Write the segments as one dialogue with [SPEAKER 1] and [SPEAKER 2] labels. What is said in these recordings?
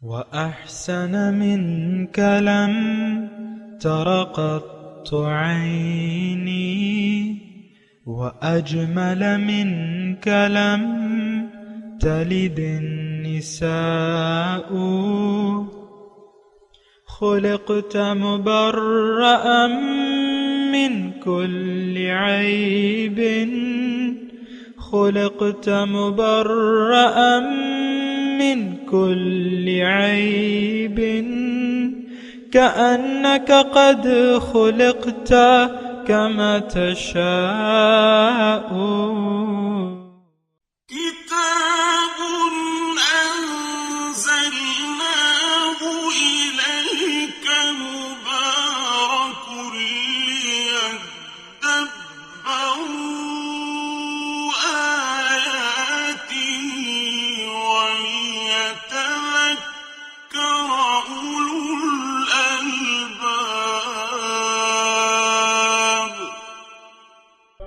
[SPEAKER 1] وأحسن منك لم تر قط عيني وأجمل منك لم تلد النساء خلقت مبرأ من كل عيب خلقت مبرأ من كل عيب كأنك قد خلقت كما تشاء
[SPEAKER 2] كتاب أنزلناه إليك مبارك ليدبروا آياته وليتذكر أولو الألباب۔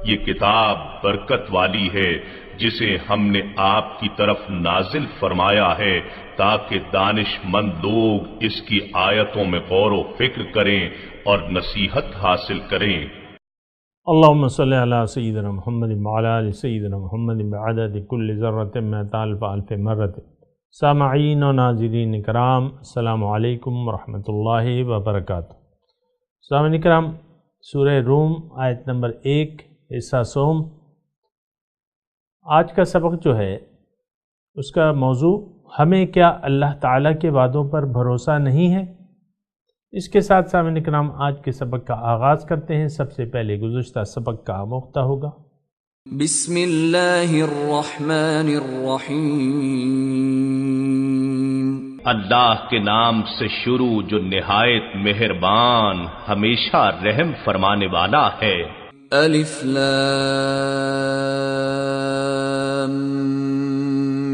[SPEAKER 3] یہ کتاب برکت والی ہے جسے ہم نے آپ کی طرف نازل فرمایا ہے تاکہ دانش مند لوگ اس کی آیتوں میں غور و فکر کریں اور نصیحت حاصل کریں۔
[SPEAKER 4] اللہم صلی علی سیدنا محمد وعلی آل سیدنا محمد بعدد کل ذرۃ مئۃ الف الف مرۃ۔ سامعین و ناظرین کرام، السلام علیکم ورحمۃ اللہ وبرکاتہ۔ سامعین کرام، سورہ روم آیت نمبر 1 حصہ سوم۔ آج کا سبق جو ہے اس کا موضوع ہمیں کیا اللہ تعالیٰ کے وعدوں پر بھروسہ نہیں ہے؟ اس کے ساتھ سامعین کرام آج کے سبق کا آغاز کرتے ہیں۔ سب سے پہلے گزشتہ سبق کا آموختہ ہوگا۔
[SPEAKER 5] بسم اللہ الرحمن الرحیم۔
[SPEAKER 3] اللہ کے نام سے شروع جو نہایت مہربان ہمیشہ رحم فرمانے والا ہے۔
[SPEAKER 5] الف لام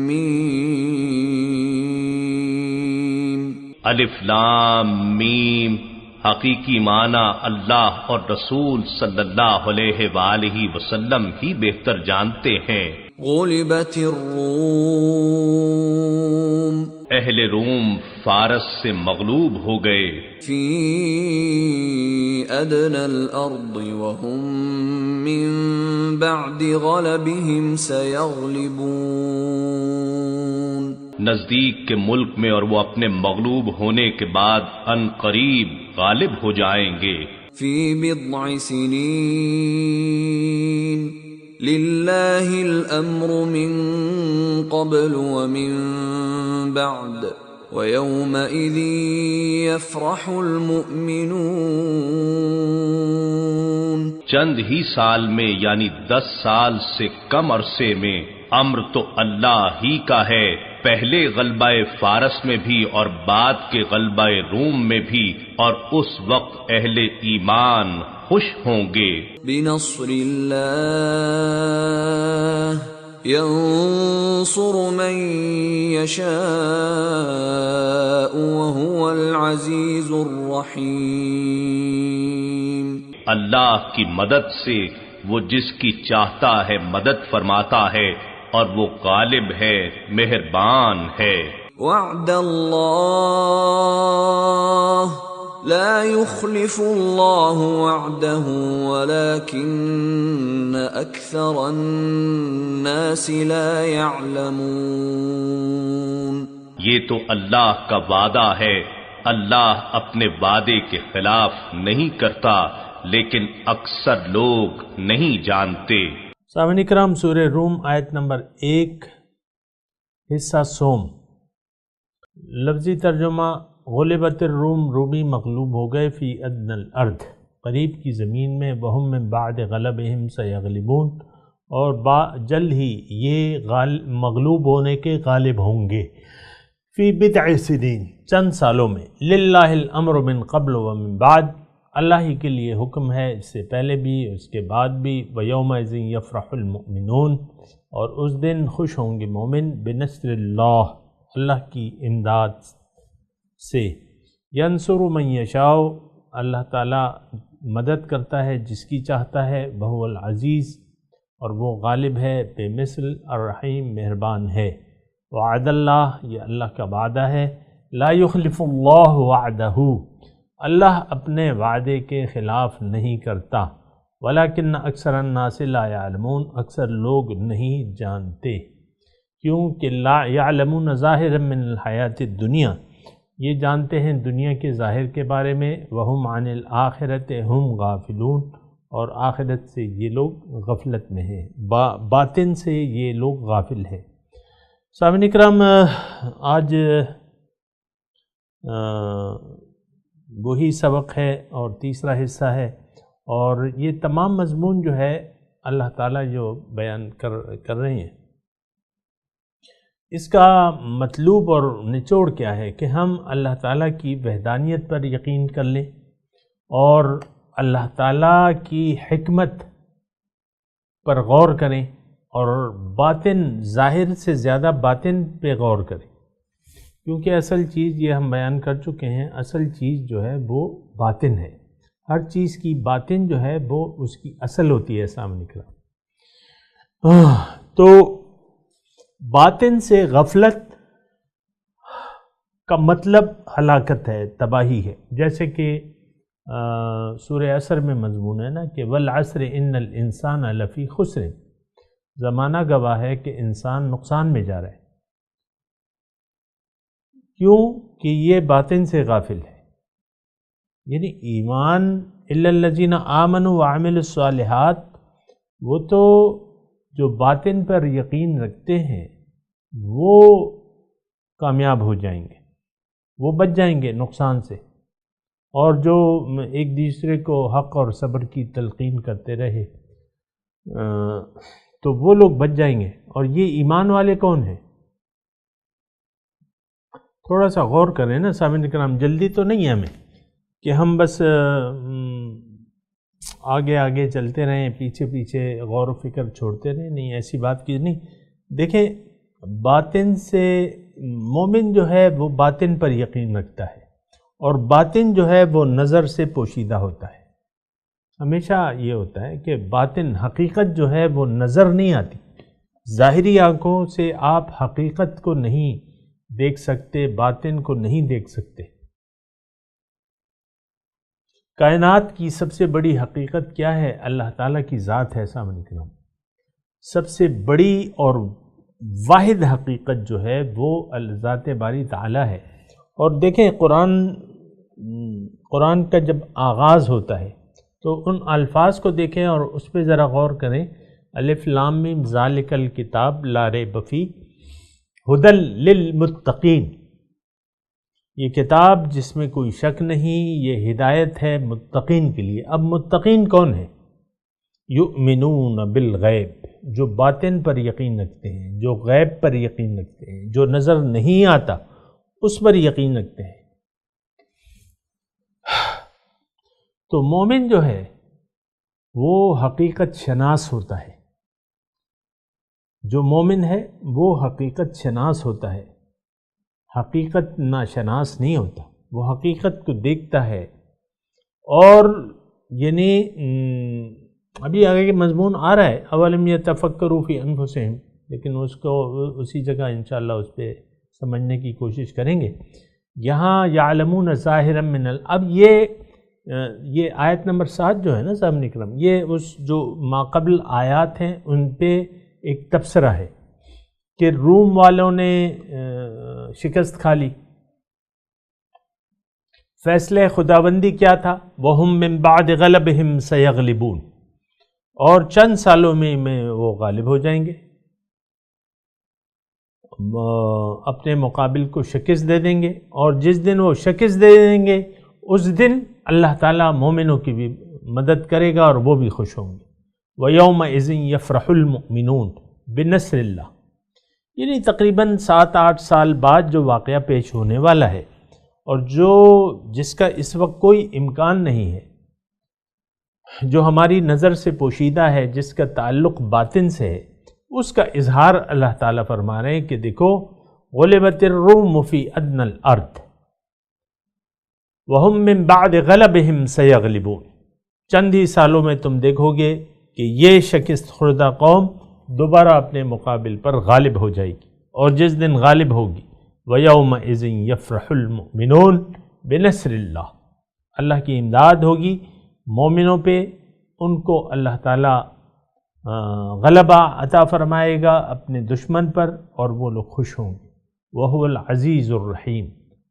[SPEAKER 5] میم۔
[SPEAKER 3] الف لام میم، حقیقی معنی اللہ اور رسول صلی اللہ علیہ وآلہ وسلم ہی بہتر جانتے ہیں۔
[SPEAKER 5] غلبت الروم۔
[SPEAKER 3] اہل روم فارس سے مغلوب ہو گئے۔
[SPEAKER 5] فی ادنی الارض وهم من بعد غلبهم سیغلبون۔
[SPEAKER 3] نزدیک کے ملک میں اور وہ اپنے مغلوب ہونے کے بعد ان قریب غالب ہو جائیں گے۔
[SPEAKER 5] فی بضع سنین للہ الامر من قبل ومن بعد وَيَوْمَئِذٍ يَفْرَحُ الْمُؤْمِنُونَ۔
[SPEAKER 3] چند ہی سال میں یعنی 10 سال سے کم عرصے میں امر تو اللہ ہی کا ہے، پہلے غلبہ فارس میں بھی اور بعد کے غلبہ روم میں بھی، اور اس وقت اہل ایمان خوش ہوں گے۔
[SPEAKER 5] بِنَصْرِ اللَّهِ ينصر من يشاء وهو العزيز الرحيم۔
[SPEAKER 3] اللہ کی مدد سے وہ جس کی چاہتا ہے مدد فرماتا ہے اور وہ غالب ہے، مہربان ہے۔
[SPEAKER 5] وعد اللہ لا يخلف اللہ وعده ولكن اکثر الناس لا يعلمون۔
[SPEAKER 3] یہ تو اللہ کا وعدہ ہے، اللہ اپنے وعدے کے خلاف نہیں کرتا، لیکن اکثر لوگ نہیں جانتے۔
[SPEAKER 4] سامعین کرام، سورہ روم آیت نمبر 1 حصہ سوم۔ لفظی ترجمہ: غلبت الروم، رومی مغلوب ہو گئے، فی ادنی الارض، قریب کی زمین میں، وہم من بعد غلبہم سیغلبون، اور جلد ہی یہ مغلوب ہونے کے غالب ہوں گے، فی بضع سنین، چند سالوں میں، للہ الامر من قبل ومن بعد، اللہ ہی کے لیے حکم ہے اس سے پہلے بھی اس کے بعد بھی، وَيَوْمَئِذٍ يَفْرَحُ الْمُؤْمِنُونَ، اور اس دن خوش ہوں گے مومن، بنصر اللہ، اللہ کی امداد سے، ینصر من یشاء، اللہ تعالیٰ مدد کرتا ہے جس کی چاہتا ہے، وہو العزیز، اور وہ غالب ہے، بے مثل، الرحیم، مہربان ہے۔ وعد اللہ، یہ اللہ کا وعدہ ہے، لا یخلف اللہ وعدہ، اللہ اپنے وعدے کے خلاف نہیں کرتا، ولیکن اکثر الناس لا یعلمون، اکثر لوگ نہیں جانتے، کیونکہ لا یعلمون ظاہرا من الحیات الدنیا، یہ جانتے ہیں دنیا کے ظاہر کے بارے میں، وہم عن الآخرۃ ہم غافلون، اور آخرت سے یہ لوگ غفلت میں ہیں، باطن سے یہ لوگ غافل ہیں۔ سامعین اکرام، آج وہی سبق ہے اور تیسرا حصہ ہے، اور یہ تمام مضمون جو ہے اللہ تعالیٰ جو بیان کر رہے ہیں، اس کا مطلوب اور نچوڑ کیا ہے کہ ہم اللہ تعالیٰ کی وحدانیت پر یقین کر لیں، اور اللہ تعالیٰ کی حکمت پر غور کریں، اور باطن، ظاہر سے زیادہ باطن پہ غور کریں، کیونکہ اصل چیز یہ ہم بیان کر چکے ہیں، اصل چیز جو ہے وہ باطن ہے، ہر چیز کی باطن جو ہے وہ اس کی اصل ہوتی ہے۔ سامنے نکلا تو باطن سے غفلت کا مطلب ہلاکت ہے، تباہی ہے، جیسے کہ سورہ عصر میں مضمون ہے نا کہ والعصر ان الانسان لفی خسر، زمانہ گواہ ہے کہ انسان نقصان میں جا رہا ہے، کیوں کہ یہ باطن سے غافل ہے، یعنی ایمان الا الذین آمنوا وعملوا الصالحات، وہ تو جو باطن پر یقین رکھتے ہیں وہ کامیاب ہو جائیں گے، وہ بچ جائیں گے نقصان سے، اور جو ایک دوسرے کو حق اور صبر کی تلقین کرتے رہے تو وہ لوگ بچ جائیں گے۔ اور یہ ایمان والے کون ہیں؟ تھوڑا سا غور کریں نا سامعین کرام، جلدی تو نہیں ہے ہمیں کہ ہم بس آگے آگے چلتے رہیں، پیچھے پیچھے غور و فکر چھوڑتے رہیں، نہیں، ایسی بات کی نہیں۔ دیکھیں، باطن سے مومن جو ہے وہ باطن پر یقین رکھتا ہے، اور باطن جو ہے وہ نظر سے پوشیدہ ہوتا ہے۔ ہمیشہ یہ ہوتا ہے کہ باطن، حقیقت جو ہے وہ نظر نہیں آتی، ظاہری آنکھوں سے آپ حقیقت کو نہیں دیکھ سکتے، باطن کو نہیں دیکھ سکتے۔ کائنات کی سب سے بڑی حقیقت کیا ہے؟ اللہ تعالیٰ کی ذات ہے۔ سامنے کرام، سب سے بڑی اور واحد حقیقت جو ہے وہ ذات باری تعالیٰ ہے۔ اور دیکھیں، قرآن کا جب آغاز ہوتا ہے تو ان الفاظ کو دیکھیں اور اس پہ ذرا غور کریں، الف لام میم ذالک الکتاب لا ریب فیہ ھدی للمتقین، یہ کتاب جس میں کوئی شک نہیں، یہ ہدایت ہے متقین کے لیے۔ اب متقین کون ہیں؟ یؤمنون بالغیب، جو باطن پر یقین رکھتے ہیں، جو غیب پر یقین رکھتے ہیں، جو نظر نہیں آتا اس پر یقین رکھتے ہیں۔ تو مومن جو ہے وہ حقیقت شناس ہوتا ہے، جو مومن ہے وہ حقیقت شناس ہوتا ہے، حقیقت ناشناس نہیں ہوتا، وہ حقیقت کو دیکھتا ہے۔ اور یعنی ابھی آگے کے مضمون آ رہا ہے اولم یتفکروا فی انفسہم، لیکن اس کو اسی جگہ انشاءاللہ اس پہ سمجھنے کی کوشش کریں گے۔ یہاں یعلمون ظاہرا من اب یہ آیت نمبر 7 جو ہے نا سامنے اکرام، یہ اس جو ماقبل آیات ہیں ان پہ ایک تبصرہ ہے کہ روم والوں نے شکست کھا لی۔ فیصلہ خداوندی کیا تھا؟ وَهُم مِّن بَعْدِ غَلَبِهِمْ سَيَغْلِبُونَ، اور چند سالوں میں وہ غالب ہو جائیں گے، اپنے مقابل کو شکست دے دیں گے، اور جس دن وہ شکست دے دیں گے اس دن اللہ تعالیٰ مومنوں کی بھی مدد کرے گا اور وہ بھی خوش ہوں گے۔ وَيَوْمَئِذٍ يَفْرَحُ الْمُؤْمِنُونَ بِنَصْرِ اللَّهِ، یعنی تقریباً 7-8 سال بعد جو واقعہ پیش ہونے والا ہے، اور جس کا اس وقت کوئی امکان نہیں ہے، جو ہماری نظر سے پوشیدہ ہے، جس کا تعلق باطن سے ہے، اس کا اظہار اللہ تعالیٰ فرما رہے ہیں کہ دیکھو غلبت الروم فی ادنی الارض وہم من بعد غلبہم سیغلبون، چند ہی سالوں میں تم دیکھو گے کہ یہ شکست خوردہ قوم دوبارہ اپنے مقابل پر غالب ہو جائے گی، اور جس دن غالب ہوگی وَيَوْمَئِذٍ يَفْرَحُ الْمُؤْمِنُونَ بِنَصْرِ اللَّهِ، اللہ کی امداد ہوگی مومنوں پہ، ان کو اللہ تعالیٰ غلبہ عطا فرمائے گا اپنے دشمن پر، اور وہ لوگ خوش ہوں گے۔ وَهُوَ الْعَزِيزُ الرَّحِيمُ،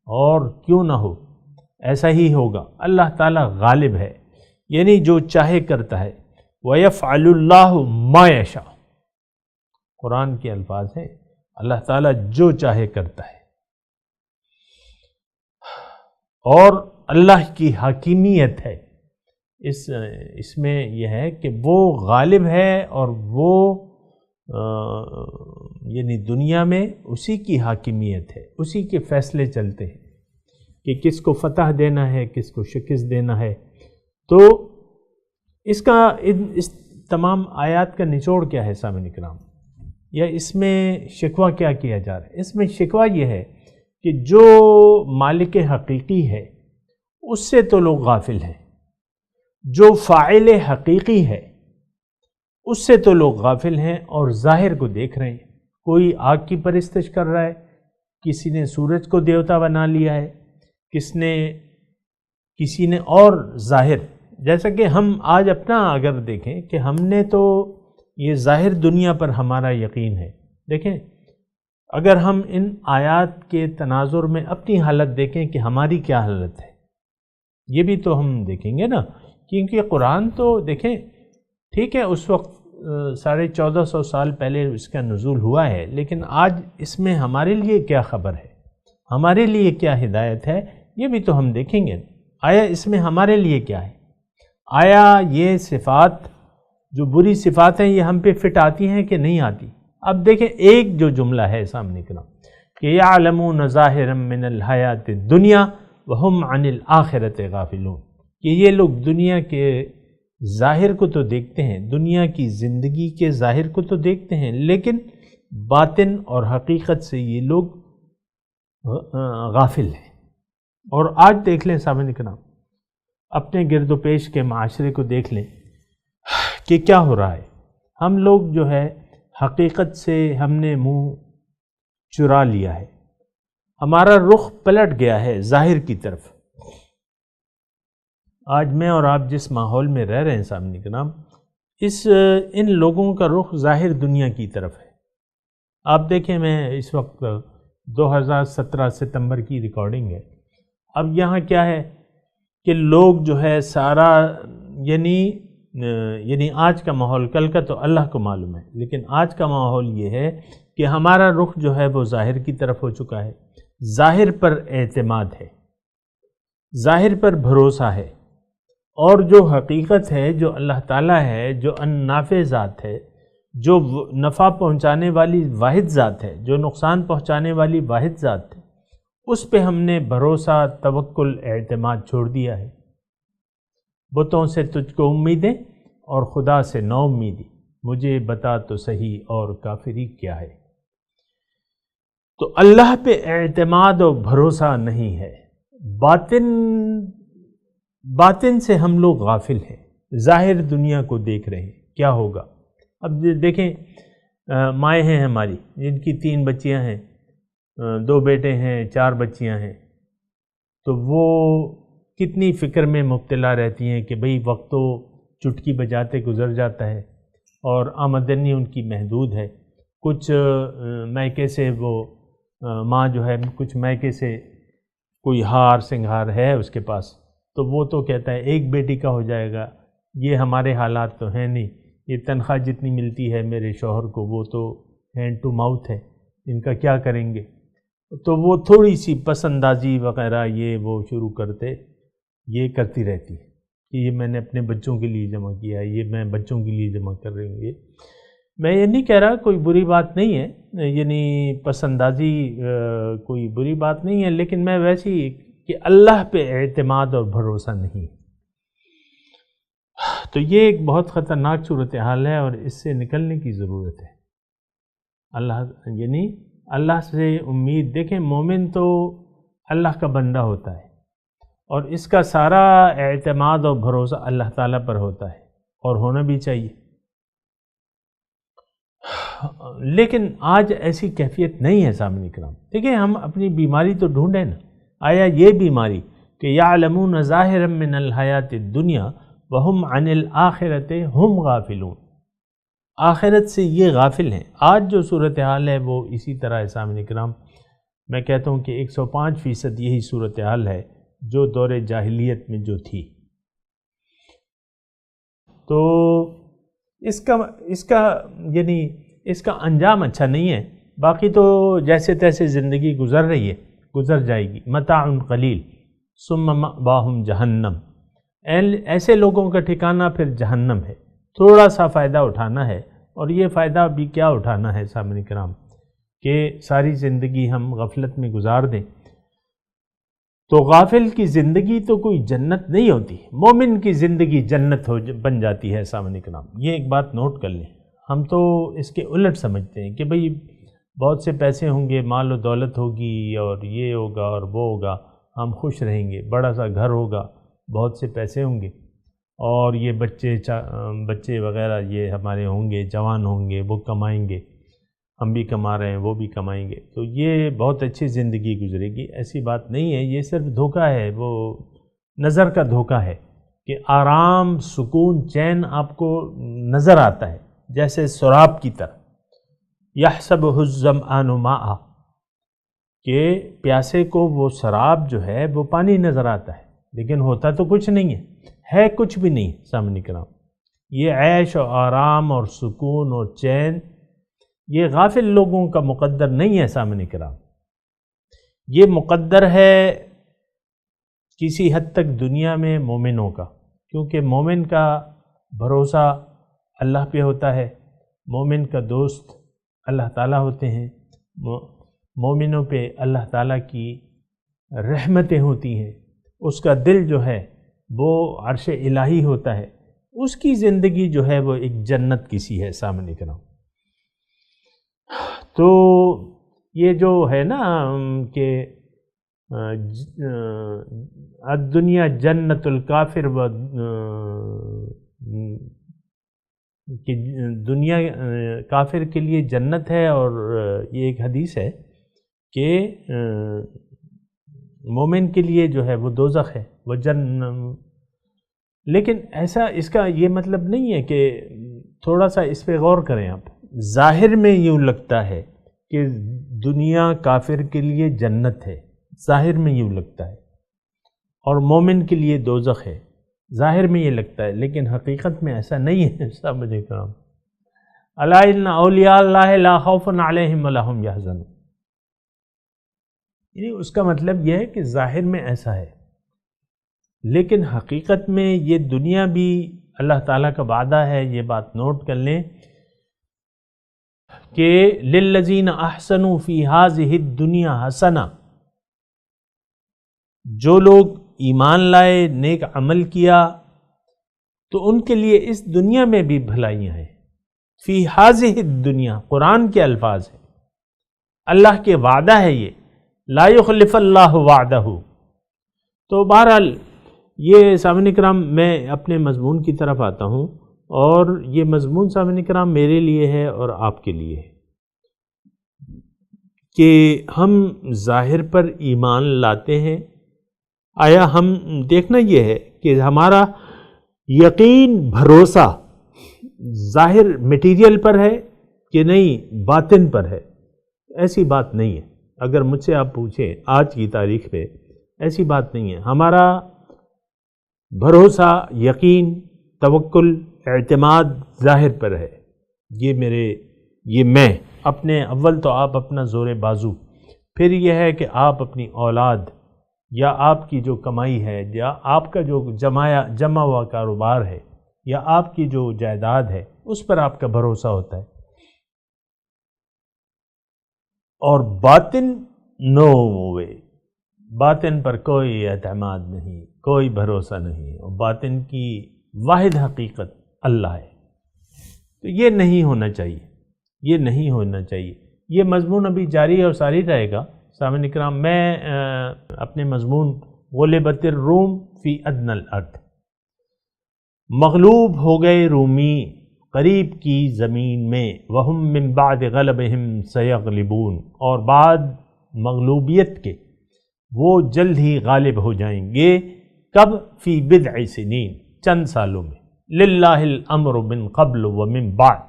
[SPEAKER 4] اور کیوں نہ ہو، ایسا ہی ہوگا، اللہ تعالیٰ غالب ہے، یعنی جو چاہے کرتا ہے۔ وَيَفْعَلُ اللَّهُ مَا يَشَاءُ، قرآن کے الفاظ ہیں، اللہ تعالیٰ جو چاہے کرتا ہے۔ اور اللہ کی حاکمیت ہے، اس میں یہ ہے کہ وہ غالب ہے، اور وہ یعنی دنیا میں اسی کی حاکمیت ہے، اسی کے فیصلے چلتے ہیں کہ کس کو فتح دینا ہے، کس کو شکست دینا ہے۔ تو اس تمام آیات کا نچوڑ کیا ہے سامعین کرام، یا اس میں شکوہ کیا کیا جا رہا ہے؟ اس میں شکوہ یہ ہے کہ جو مالک حقیقی ہے اس سے تو لوگ غافل ہیں، جو فاعل حقیقی ہے اس سے تو لوگ غافل ہیں اور ظاہر کو دیکھ رہے ہیں۔ کوئی آگ کی پرستش کر رہا ہے، کسی نے سورج کو دیوتا بنا لیا ہے، کسی نے اور ظاہر، جیسا کہ ہم آج اپنا اگر دیکھیں کہ ہم نے تو یہ ظاہر دنیا پر ہمارا یقین ہے۔ دیکھیں اگر ہم ان آیات کے تناظر میں اپنی حالت دیکھیں کہ ہماری کیا حالت ہے، یہ بھی تو ہم دیکھیں گے نا، کیونکہ قرآن تو دیکھیں ٹھیک ہے اس وقت 1450 سال پہلے اس کا نزول ہوا ہے، لیکن آج اس میں ہمارے لیے کیا خبر ہے، ہمارے لیے کیا ہدایت ہے، یہ بھی تو ہم دیکھیں گے۔ آیا اس میں ہمارے لیے کیا ہے؟ آیا یہ صفات جو بری صفات ہیں یہ ہم پہ فٹ آتی ہیں کہ نہیں آتی؟ اب دیکھیں ایک جو جملہ ہے سامنے کرام کہ یعلمون ظاہرا من الحیات الدنیا وہم عن الآخرۃ غافلون، کہ یہ لوگ دنیا کے ظاہر کو تو دیکھتے ہیں، دنیا کی زندگی کے ظاہر کو تو دیکھتے ہیں، لیکن باطن اور حقیقت سے یہ لوگ غافل ہیں۔ اور آج دیکھ لیں سامعین کرام، اپنے گرد و پیش کے معاشرے کو دیکھ لیں کہ کیا ہو رہا ہے۔ ہم لوگ جو ہے حقیقت سے ہم نے منہ چرا لیا ہے، ہمارا رخ پلٹ گیا ہے ظاہر کی طرف۔ آج میں اور آپ جس ماحول میں رہ رہے ہیں سامنے کے نام، ان لوگوں کا رخ ظاہر دنیا کی طرف ہے۔ آپ دیکھیں، میں اس وقت 2017 ستمبر کی ریکارڈنگ ہے۔ اب یہاں کیا ہے کہ لوگ جو ہے سارا یعنی آج کا ماحول، کل کا تو اللہ کو معلوم ہے، لیکن آج کا ماحول یہ ہے کہ ہمارا رخ جو ہے وہ ظاہر کی طرف ہو چکا ہے۔ ظاہر پر اعتماد ہے، ظاہر پر بھروسہ ہے، اور جو حقیقت ہے، جو اللہ تعالیٰ ہے، جو النافع ذات ہے، جو نفع پہنچانے والی واحد ذات ہے، جو نقصان پہنچانے والی واحد ذات ہے، اس پہ ہم نے بھروسہ، توکل، اعتماد چھوڑ دیا ہے۔ بتوں سے تجھ کو امیدیں اور خدا سے نو امیدی، مجھے بتا تو صحیح اور کافری کیا ہے۔ تو اللہ پہ اعتماد اور بھروسہ نہیں ہے، باطن سے ہم لوگ غافل ہیں، ظاہر دنیا کو دیکھ رہے ہیں کیا ہوگا۔ اب دیکھیں مائیں ہیں ہماری جن کی 3 بچیاں ہیں، 2 بیٹے ہیں، 4 بچیاں ہیں، تو وہ کتنی فکر میں مبتلا رہتی ہیں کہ بھئی وقت تو چٹکی بجاتے گزر جاتا ہے اور آمدنی ان کی محدود ہے۔ کچھ میکے سے وہ ماں جو ہے، کچھ میکے سے کوئی ہار سنگھار ہے اس کے پاس، تو وہ تو کہتا ہے ایک بیٹی کا ہو جائے گا، یہ ہمارے حالات تو ہیں نہیں، یہ تنخواہ جتنی ملتی ہے میرے شوہر کو وہ تو ہینڈ ٹو ماؤتھ ہے، ان کا کیا کریں گے؟ تو وہ تھوڑی سی پس اندازی وغیرہ یہ وہ شروع یہ کرتی رہتی ہے کہ یہ میں نے اپنے بچوں کے لیے جمع کیا ہے، یہ میں بچوں کے لیے جمع کر رہی ہوں۔ یہ میں یہ نہیں کہہ رہا کوئی بری بات نہیں ہے، یعنی پس اندازی کوئی بری بات نہیں ہے، لیکن میں ویسی کہ اللہ پہ اعتماد اور بھروسہ نہیں۔ تو یہ ایک بہت خطرناک صورتحال ہے اور اس سے نکلنے کی ضرورت ہے۔ اللہ سے امید، دیکھیں مومن تو اللہ کا بندہ ہوتا ہے اور اس کا سارا اعتماد اور بھروسہ اللہ تعالیٰ پر ہوتا ہے، اور ہونا بھی چاہیے۔ لیکن آج ایسی کیفیت نہیں ہے سامعین کرام. دیکھیں ہم اپنی بیماری تو ڈھونڈیں نا. آیا یہ بیماری کہ یعلمون ظاہرا من الحیات الدنیا وہم عن الآخرۃ ہم غافلون، آخرت سے یہ غافل ہیں. آج جو صورتحال ہے وہ اسی طرح ہے سامعین کرام. میں کہتا ہوں کہ 105% یہی صورتحال ہے جو دور جاہلیت میں جو تھی. تو اس کا یعنی اس کا انجام اچھا نہیں ہے. باقی تو جیسے تیسے زندگی گزر رہی ہے، گزر جائے گی. متاع قلیل ثم مأواہم جہنم، ایسے لوگوں کا ٹھکانہ پھر جہنم ہے. تھوڑا سا فائدہ اٹھانا ہے، اور یہ فائدہ بھی کیا اٹھانا ہے سامعین کرام کہ ساری زندگی ہم غفلت میں گزار دیں. تو غافل کی زندگی تو کوئی جنت نہیں ہوتی، مومن کی زندگی جنت بن جاتی ہے سامعین کرام. یہ ایک بات نوٹ کر لیں. ہم تو اس کے الٹ سمجھتے ہیں کہ بھئی بہت سے پیسے ہوں گے، مال و دولت ہوگی، اور یہ ہوگا اور وہ ہوگا، ہم خوش رہیں گے. بڑا سا گھر ہوگا، بہت سے پیسے ہوں گے، اور یہ بچے وغیرہ یہ ہمارے ہوں گے، جوان ہوں گے، وہ کمائیں گے، ہم بھی کما رہے ہیں، وہ بھی کمائیں گے، تو یہ بہت اچھی زندگی گزرے گی. ایسی بات نہیں ہے. یہ صرف دھوکہ ہے، وہ نظر کا دھوکہ ہے کہ آرام، سکون، چین آپ کو نظر آتا ہے جیسے سراب کی طرح. یحسبہ الظمآن ماء، کہ پیاسے کو وہ سراب جو ہے وہ پانی نظر آتا ہے، لیکن ہوتا تو کچھ نہیں ہے کچھ بھی نہیں. سامنے کرام یہ عیش و آرام اور سکون اور چین یہ غافل لوگوں کا مقدر نہیں ہے سامنے کرام. یہ مقدر ہے کسی حد تک دنیا میں مومنوں کا، کیونکہ مومن کا بھروسہ اللہ پہ ہوتا ہے، مومن کا دوست اللہ تعالیٰ ہوتے ہیں، مومنوں پہ اللہ تعالیٰ کی رحمتیں ہوتی ہیں. اس کا دل جو ہے وہ عرش الہی ہوتا ہے. اس کی زندگی جو ہے وہ ایک جنت کسی ہے سامنے کرام. تو یہ جو ہے نا کہ الدنیا جنت الکافر و کہ دنیا کافر کے لیے جنت ہے، اور یہ ایک حدیث ہے کہ مومن کے لیے جو ہے وہ دوزخ ہے، وہ لیکن ایسا اس کا یہ مطلب نہیں ہے کہ تھوڑا سا اس پہ غور کریں آپ. ظاہر میں یوں لگتا ہے کہ دنیا کافر کے لیے جنت ہے، ظاہر میں یوں لگتا ہے، اور مومن کے لیے دوزخ ہے، ظاہر میں یہ لگتا ہے، لیکن حقیقت میں ایسا نہیں ہے. سامنے کرام الا ان اولیاء اللہ لا خوف علیہم ولا هم یحزنون، یعنی اس کا مطلب یہ ہے کہ ظاہر میں ایسا ہے، لیکن حقیقت میں یہ دنیا بھی اللہ تعالیٰ کا وعدہ ہے. یہ بات نوٹ کر لیں کہ للذین احسنوا فی ہذہ الدنیا حسنہ، جو لوگ ایمان لائے، نیک عمل کیا، تو ان کے لیے اس دنیا میں بھی بھلائیاں ہیں. فی ہذہ الدنیا قرآن کے الفاظ ہیں، اللہ کے وعدہ ہے یہ، لا یخلف اللہ وعدہ. تو بہرحال یہ سامعین کرام میں اپنے مضمون کی طرف آتا ہوں، اور یہ مضمون سامعین کرام میرے لیے ہے اور آپ کے لیے ہے کہ ہم ظاہر پر ایمان لاتے ہیں. آیا ہم دیکھنا یہ ہے کہ ہمارا یقین، بھروسہ ظاہر میٹیریل پر ہے کہ نہیں باطن پر ہے. ایسی بات نہیں ہے. اگر مجھ سے آپ پوچھیں آج کی تاریخ پہ، ایسی بات نہیں ہے. ہمارا بھروسہ، یقین، توکل، اعتماد ظاہر پر ہے. یہ میں اپنے اول تو آپ اپنا زور بازو، پھر یہ ہے کہ آپ اپنی اولاد یا آپ کی جو کمائی ہے یا آپ کا جو جمع ہوا کاروبار ہے یا آپ کی جو جائیداد ہے، اس پر آپ کا بھروسہ ہوتا ہے. اور باطن نو وے، باطن پر کوئی اعتماد نہیں، کوئی بھروسہ نہیں، اور باطن کی واحد حقیقت اللہ ہے. تو یہ نہیں ہونا چاہیے، یہ نہیں ہونا چاہیے. یہ مضمون ابھی جاری اور ساری رہے گا. سامعین کرام میں اپنے مضمون غلبت الروم فی ادنی الارض، مغلوب ہو گئے رومی قریب کی زمین میں، وہم من بعد غلبہم سیغلبون، اور بعد مغلوبیت کے وہ جلد ہی غالب ہو جائیں گے۔ کب؟ فی بضع سنین، چند سالوں میں۔ للہ الامر من قبل ومن بعد،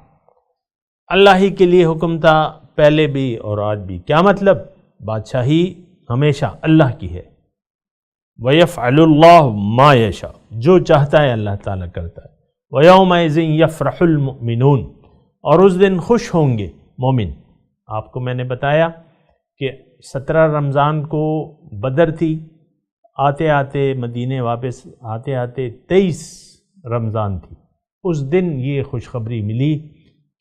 [SPEAKER 4] اللہ ہی کے لیے حکم تھا پہلے بھی اور آج بھی۔ کیا مطلب؟ بادشاہی ہمیشہ اللہ کی ہے۔ وَيَفْعَلُ اللَّهُ مَا يَشَاءُ، جو چاہتا ہے اللہ تعالیٰ کرتا ہے۔ وَيَوْمَئِذٍ يَفْرَحُ الْمُؤْمِنُونَ، اور اس دن خوش ہوں گے مومن۔ آپ کو میں نے بتایا کہ 17 رمضان کو بدر تھی، آتے آتے مدینے واپس آتے آتے 23 رمضان تھی۔ اس دن یہ خوشخبری ملی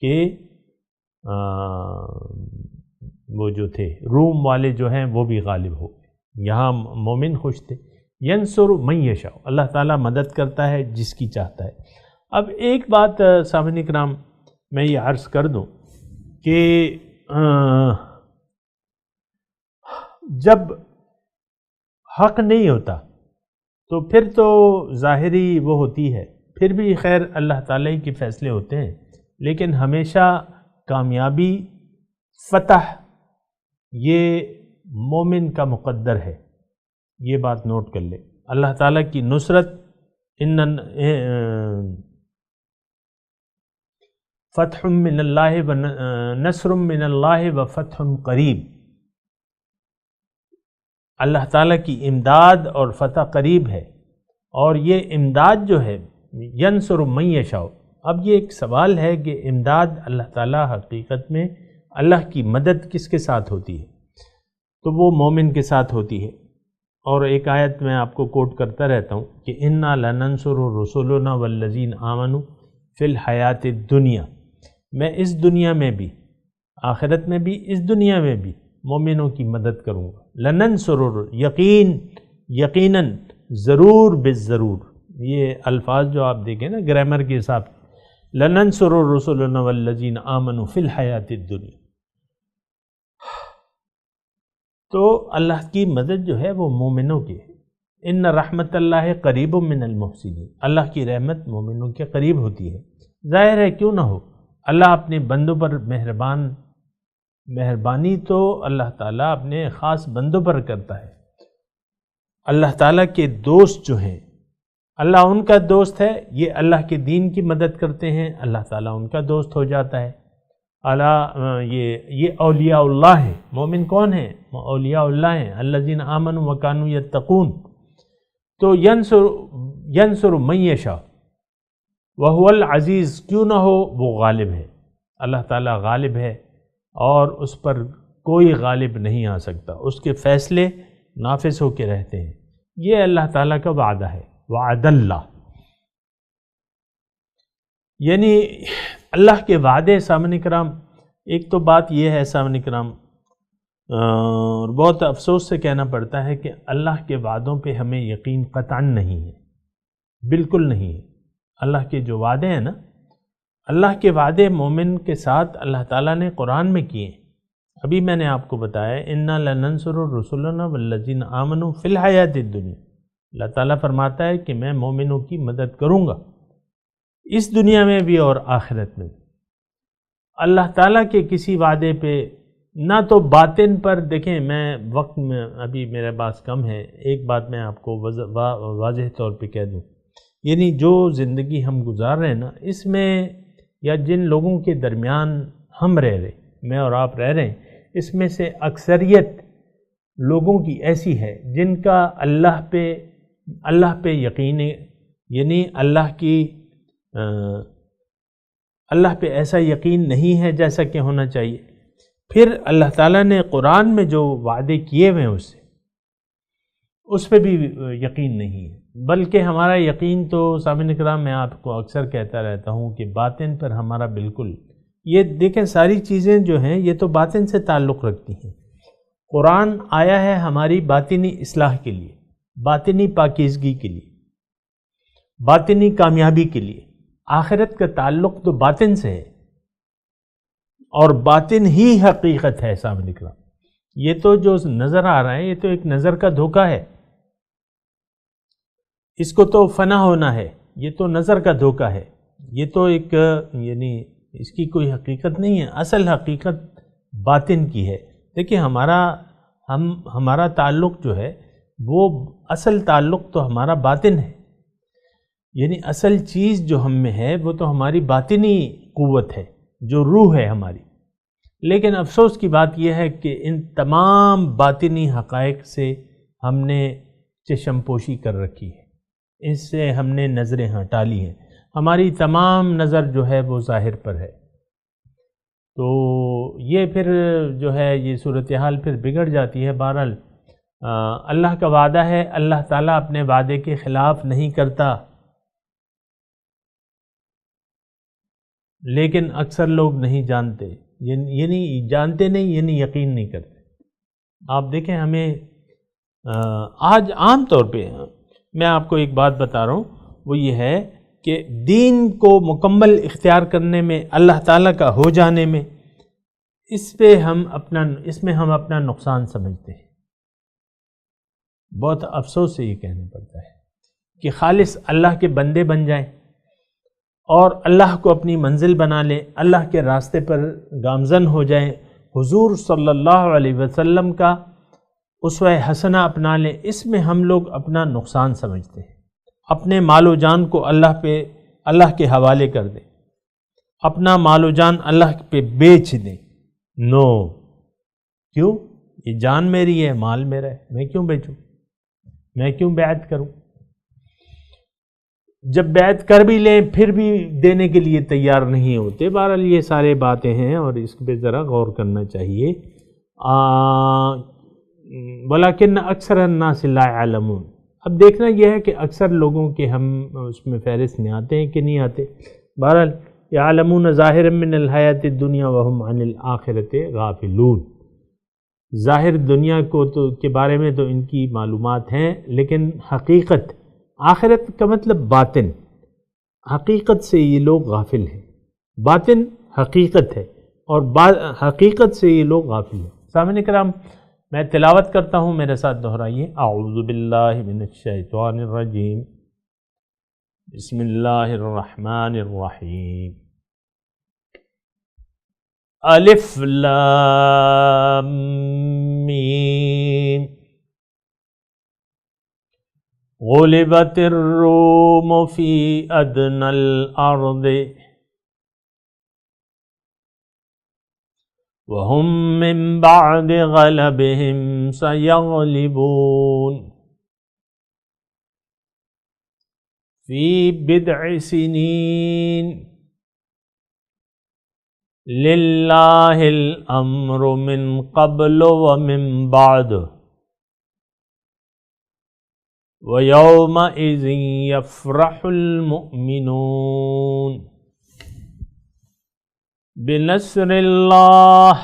[SPEAKER 4] کہ وہ جو تھے روم والے جو ہیں وہ بھی غالب ہو گئے۔ یہاں مومن خوش تھے۔ ینصر من یشاء، اللہ تعالیٰ مدد کرتا ہے جس کی چاہتا ہے۔ اب ایک بات سامعین کرام میں یہ عرض کر دوں کہ جب حق نہیں ہوتا تو پھر تو ظاہری وہ ہوتی ہے، پھر بھی خیر اللہ تعالیٰ کے فیصلے ہوتے ہیں، لیکن ہمیشہ کامیابی، فتح یہ مومن کا مقدر ہے۔ یہ بات نوٹ کر لے۔ اللہ تعالیٰ کی نصرت، فتح من اللہ و نصر من اللہ و فتح قریب، اللہ تعالیٰ کی امداد اور فتح قریب ہے۔ اور یہ امداد جو ہے ینصر من یشاء، اب یہ ایک سوال ہے کہ امداد اللہ تعالیٰ حقیقت میں اللہ کی مدد کس کے ساتھ ہوتی ہے؟ تو وہ مومن کے ساتھ ہوتی ہے۔ اور ایک آیت میں آپ کو کوٹ کرتا رہتا ہوں کہ انا لننصر رسلنا والذین آمنوا فی الحیات الدنیا، میں اس دنیا میں بھی، آخرت میں بھی، اس دنیا میں بھی مومنوں کی مدد کروں گا۔ لننصر، یقیناً، ضرور بالضرور، یہ الفاظ جو آپ دیکھیں نا گرامر کے حساب سے، لننصر رسلنا والذین آمنوا فی الحیات الدنیا، تو اللہ کی مدد جو ہے وہ مومنوں کی ہے۔ ان رحمت اللہ قریب من المحسنین، اللہ کی رحمت مومنوں کے قریب ہوتی ہے۔ ظاہر ہے کیوں نہ ہو، اللہ اپنے بندوں پر مہربانی تو اللہ تعالیٰ اپنے خاص بندوں پر کرتا ہے۔ اللہ تعالیٰ کے دوست جو ہیں، اللہ ان کا دوست ہے، یہ اللہ کے دین کی مدد کرتے ہیں، اللہ تعالیٰ ان کا دوست ہو جاتا ہے۔ یہ اولیاء اللہ ہیں۔ مومن کون ہیں؟ اولیاء اللہ ہیں، الذین آمنوا وکانوا یتقون۔ تو ینصر من یشاء وہو العزیز، کیوں نہ ہو وہ غالب ہے، اللہ تعالیٰ غالب ہے اور اس پر کوئی غالب نہیں آ سکتا، اس کے فیصلے نافذ ہو کے رہتے ہیں۔ یہ اللہ تعالیٰ کا وعدہ ہے، وعد اللہ، یعنی اللہ کے وعدے۔ سامعین کرام ایک تو بات یہ ہے سامعین کرام، اور بہت افسوس سے کہنا پڑتا ہے کہ اللہ کے وعدوں پہ ہمیں یقین قطعاً نہیں ہے، بالکل نہیں ہے۔ اللہ کے جو وعدے ہیں نا، اللہ کے وعدے مومن کے ساتھ اللہ تعالیٰ نے قرآن میں کیے ہیں۔ ابھی میں نے آپ کو بتایا انا لننصر رسلنا والذین آمنوا فی الحیات الدنیا، اللہ تعالیٰ فرماتا ہے کہ میں مومنوں کی مدد کروں گا اس دنیا میں بھی اور آخرت میں بھی۔ اللہ تعالیٰ کے کسی وعدے پہ نہ تو باطن پر، دیکھیں میں وقت میں ابھی میرے پاس کم ہے، ایک بات میں آپ کو واضح طور پہ کہہ دوں، یعنی جو زندگی ہم گزار رہے ہیں نا، اس میں یا جن لوگوں کے درمیان ہم رہ رہے، میں اور آپ رہ رہے ہیں، اس میں سے اکثریت لوگوں کی ایسی ہے جن کا اللہ پہ یقین، یعنی اللہ پہ ایسا یقین نہیں ہے جیسا کہ ہونا چاہیے۔ پھر اللہ تعالیٰ نے قرآن میں جو وعدے کیے ہوئے ہیں اس پہ بھی یقین نہیں ہے، بلکہ ہمارا یقین تو سامعین کرام میں آپ کو اکثر کہتا رہتا ہوں کہ باطن پر ہمارا بالکل، یہ دیکھیں ساری چیزیں جو ہیں یہ تو باطن سے تعلق رکھتی ہیں۔ قرآن آیا ہے ہماری باطنی اصلاح کے لیے، باطنی پاکیزگی کے لیے، باطنی کامیابی کے لیے۔ آخرت کا تعلق تو باطن سے ہے، اور باطن ہی حقیقت ہے سامنے کرام۔ یہ تو جو نظر آ رہا ہے یہ تو ایک نظر کا دھوکہ ہے، اس کو تو فنا ہونا ہے، یہ تو نظر کا دھوکہ ہے۔ یہ تو ایک یعنی اس کی کوئی حقیقت نہیں ہے، اصل حقیقت باطن کی ہے۔ دیکھیں ہمارا تعلق جو ہے وہ اصل تعلق تو ہمارا باطن ہے، یعنی اصل چیز جو ہم میں ہے وہ تو ہماری باطنی قوت ہے، جو روح ہے ہماری۔ لیکن افسوس کی بات یہ ہے کہ ان تمام باطنی حقائق سے ہم نے چشم پوشی کر رکھی ہے، اس سے ہم نے نظریں ہٹا لی ہیں، ہماری تمام نظر جو ہے وہ ظاہر پر ہے۔ تو یہ پھر جو ہے یہ صورتحال پھر بگڑ جاتی ہے۔ بہرحال اللہ کا وعدہ ہے، اللہ تعالیٰ اپنے وعدے کے خلاف نہیں کرتا، لیکن اکثر لوگ نہیں جانتے، یعنی جانتے نہیں، یعنی یقین نہیں کرتے۔ آپ دیکھیں ہمیں آج عام طور پہ میں آپ کو ایک بات بتا رہا ہوں، وہ یہ ہے کہ دین کو مکمل اختیار کرنے میں، اللہ تعالیٰ کا ہو جانے میں، اس میں ہم اپنا نقصان سمجھتے ہیں۔ بہت افسوس سے یہ کہنا پڑتا ہے کہ خالص اللہ کے بندے بن جائیں اور اللہ کو اپنی منزل بنا لیں، اللہ کے راستے پر گامزن ہو جائیں، حضور صلی اللہ علیہ وسلم کا اسوہ حسنہ اپنا لیں، اس میں ہم لوگ اپنا نقصان سمجھتے ہیں۔ اپنے مال و جان کو اللہ کے حوالے کر دیں، اپنا مال و جان اللہ پہ بیچ دیں۔ نو، کیوں؟ یہ جان میری ہے، مال میرا ہے، میں کیوں بیچوں، میں کیوں بیعت کروں؟ جب بیعت کر بھی لیں پھر بھی دینے کے لیے تیار نہیں ہوتے۔ بہرحال یہ سارے باتیں ہیں اور اس پہ ذرا غور کرنا چاہیے۔ ولیکن اکثر الناس لا يعلمون، اب دیکھنا یہ ہے کہ اکثر لوگوں کے ہم اس میں فہرست میں آتے ہیں کہ نہیں آتے۔ بہرحال یعلمون ظاہرا من الحیات الدنیا وهم عن الآخرۃ غافلون، ظاہر دنیا کے بارے میں تو ان کی معلومات ہیں، لیکن حقیقت، آخرت کا مطلب باطن، حقیقت سے یہ لوگ غافل ہیں۔ باطن حقیقت ہے اور حقیقت سے یہ لوگ غافل ہیں۔ سامعین کرام، میں تلاوت کرتا ہوں، میرے ساتھ دہرائیے۔ اعوذ باللہ من الشیطان الرجیم، بسم اللہ الرحمن الرحیم۔ الف لام میم، غلبت الروم فی ادنى الارض وهم من بعد غلبهم سيغلبون في بضع سنين لله الأمر من قبل ومن بعد ويومئذ يفرح المؤمنون بنصر الله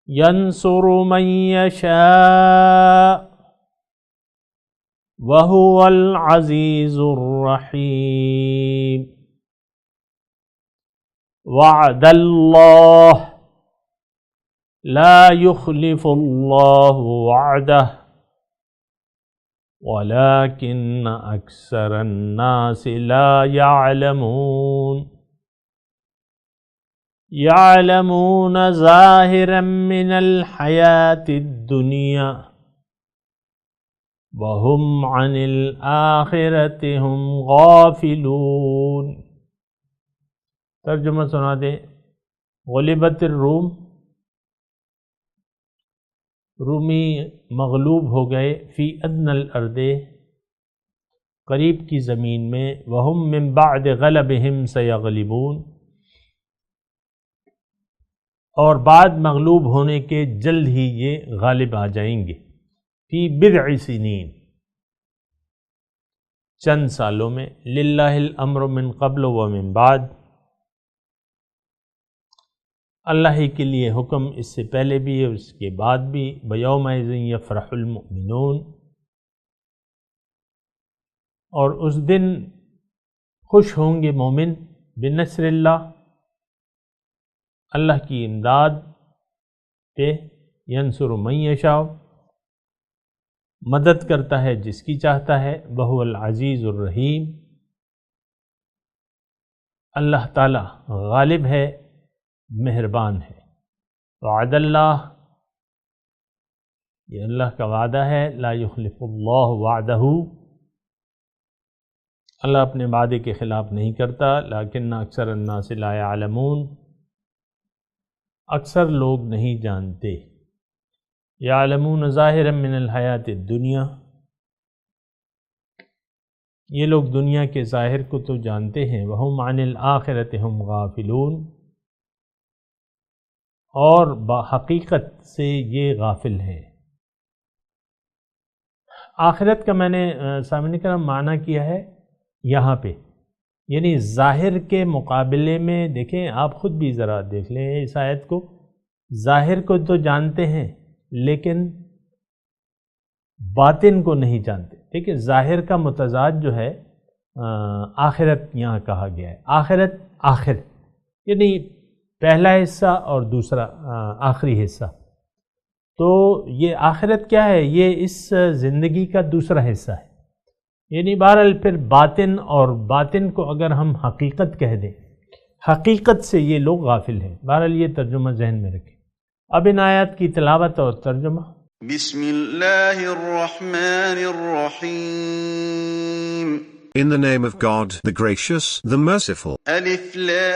[SPEAKER 4] ينصر من يشاء وهو العزيز الرحيم وعد الله لا يخلف الله وعده ولكن أكثر الناس لا يعلمون يعلمون ظاهرا من الحياة الدنيا وهم عن الآخرة هم غافلون۔ ترجمہ سنا دیں۔ غلبت الروم، رومی مغلوب ہو گئے، فی ادنى الارض، قریب کی زمین میں، وهم من بعد غلبهم سيغلبون، اور بعد مغلوب ہونے کے جلد ہی یہ غالب آ جائیں گے۔ فی بضع سنین، چند سالوں میں، للہ الامر من قبل ومن بعد، اللہ ہی کے لیے حکم اس سے پہلے بھی اور اس کے بعد بھی۔ بیومئذ یفرح المؤمنون، اور اس دن خوش ہوں گے مومن، بنصر اللہ، اللہ کی امداد پہ، ینصر من یشاء، مدد کرتا ہے جس کی چاہتا ہے، وہو العزیز الرحیم، اللہ تعالی غالب ہے، مہربان ہے۔ وعد اللہ، یہ اللہ کا وعدہ ہے، لا یخلف اللہ وعدہ، اللہ اپنے وعدے کے خلاف نہیں کرتا، لیکن اکثر الناس لا یعلمون، اکثر لوگ نہیں جانتے۔ یعلمون ظاہرا من الحیات الدنیا، یہ لوگ دنیا کے ظاہر کو تو جانتے ہیں، وہم عن الآخرۃ ہم غافلون، اور حقیقت سے یہ غافل ہیں۔ آخرت کا میں نے سامنے کا معنی کیا ہے یہاں پہ، یعنی ظاہر کے مقابلے میں دیکھیں، آپ خود بھی ذرا دیکھ لیں اس آیت کو، ظاہر کو تو جانتے ہیں لیکن باطن کو نہیں جانتے۔ ٹھیک ہے، ظاہر کا متضاد جو ہے آخرت یہاں کہا گیا ہے، آخرت آخر، یعنی پہلا حصہ اور دوسرا آخری حصہ۔ تو یہ آخرت کیا ہے؟ یہ اس زندگی کا دوسرا حصہ ہے، یعنی بہرحال پھر باطن، اور باطن کو اگر ہم حقیقت کہہ دیں، حقیقت سے یہ لوگ غافل ہیں۔ بہرحال یہ ترجمہ ذہن میں رکھیں۔ اب ان آیات کی تلاوت اور ترجمہ۔
[SPEAKER 2] بسم اللہ الرحمن الرحیم۔
[SPEAKER 6] In the name of God, the gracious, the merciful.
[SPEAKER 2] الف لام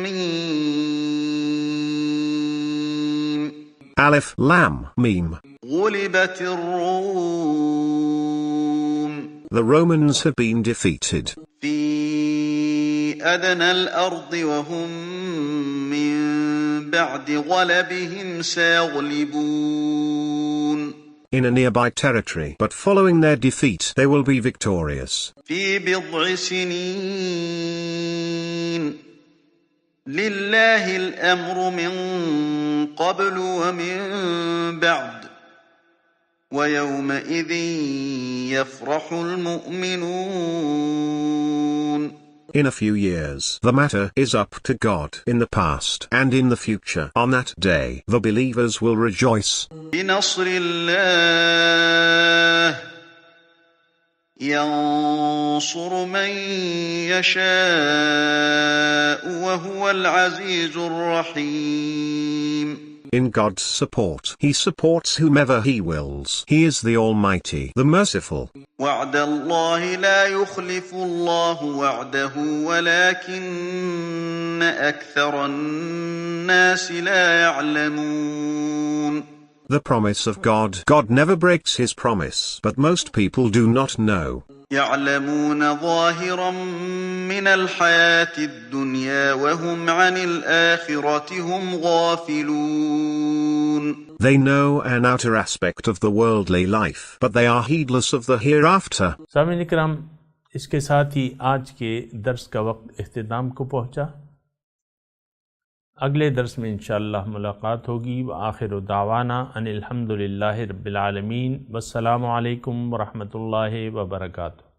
[SPEAKER 2] میم۔
[SPEAKER 6] Aleph, Lam, Mim.
[SPEAKER 2] غلبت الروم
[SPEAKER 6] The Romans have been defeated.
[SPEAKER 2] في أدنى الأرض وهم من بعد غلبهم سيغلبون
[SPEAKER 6] In a nearby territory, but following their defeat, they will be victorious.
[SPEAKER 2] في بضع سنين لله الأمر من قبل ومن بعد ويومئذ يفرح المؤمنون.
[SPEAKER 6] In a few years, the matter is up to God in the past and in the future. On that day, the believers will rejoice.
[SPEAKER 2] بنصر الله ينصر من يشاء وهو العزيز الرحيم.
[SPEAKER 6] In God's support, He supports whomever He wills. He is the Almighty, the Merciful.
[SPEAKER 2] وعد الله لا يخلف الله وعده ولكن أكثر الناس لا يعلمون.
[SPEAKER 6] The promise of God. God never breaks His promise, but most people do not know.
[SPEAKER 2] يعلمون ظاهرا من الحياة الدنيا وهم عن الآخرة هم غافلون.
[SPEAKER 6] They know an outer aspect of the worldly life, but they are heedless of the hereafter.
[SPEAKER 4] سامعین کرام، اس کے ساتھ ہی آج کے درس کا وقت اختتام کو پہنچا۔ اگلے درس میں انشاءاللہ ملاقات ہوگی۔ وآخر دعوانا ان الحمدللہ رب العالمین، والسلام علیکم ورحمۃ اللہ وبرکاتہ۔